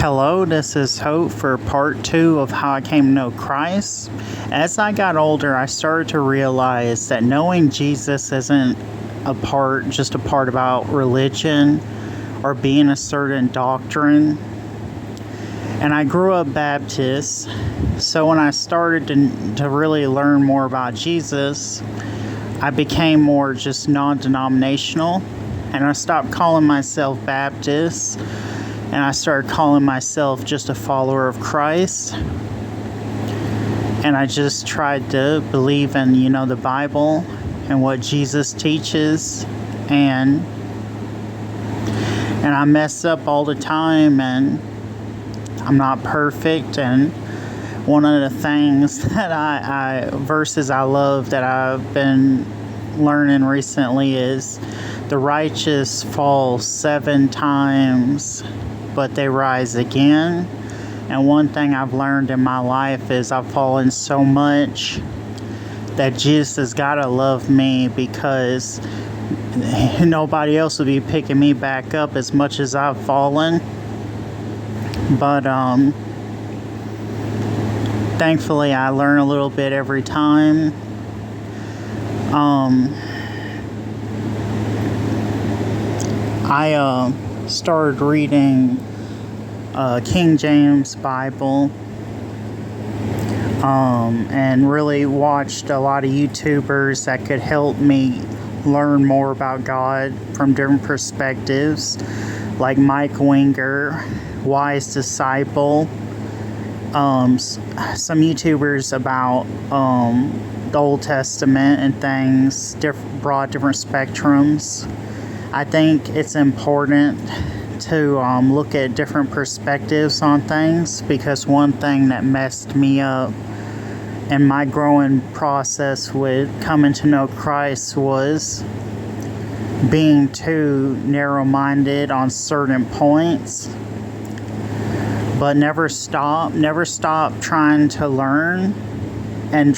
Hello, this is Hope for part 2 of how I came to know Christ. As I got older, I started to realize that knowing Jesus isn't just a part about religion or being a certain doctrine. And I grew up Baptist, so when I started to really learn more about Jesus, I became more just non-denominational, and I stopped calling myself Baptist. And I started calling myself just a follower of Christ. And I just tried to believe in, the Bible and what Jesus teaches. And I mess up all the time, and I'm not perfect. And one of the things that verses I love that I've been learning recently is the righteous fall 7 times, but they rise again. And one thing I've learned in my life is I've fallen so much that Jesus has got to love me, because nobody else will be picking me back up as much as I've fallen. But thankfully I learn a little bit every time. I started reading King James Bible, and really watched a lot of YouTubers that could help me learn more about God from different perspectives, like Mike Winger, Wise Disciple, some YouTubers about the Old Testament and things, broad different spectrums. I think it's important to look at different perspectives on things, because one thing that messed me up in my growing process with coming to know Christ was being too narrow-minded on certain points, but never stop trying to learn, and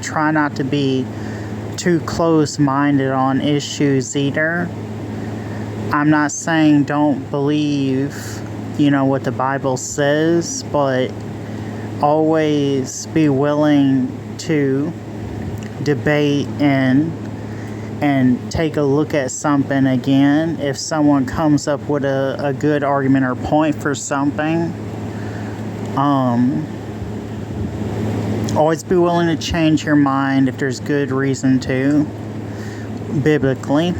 try not to be too close-minded on issues either. I'm not saying don't believe, what the Bible says, but always be willing to debate and take a look at something again. If someone comes up with a good argument or point for something, always be willing to change your mind if there's good reason to, biblically.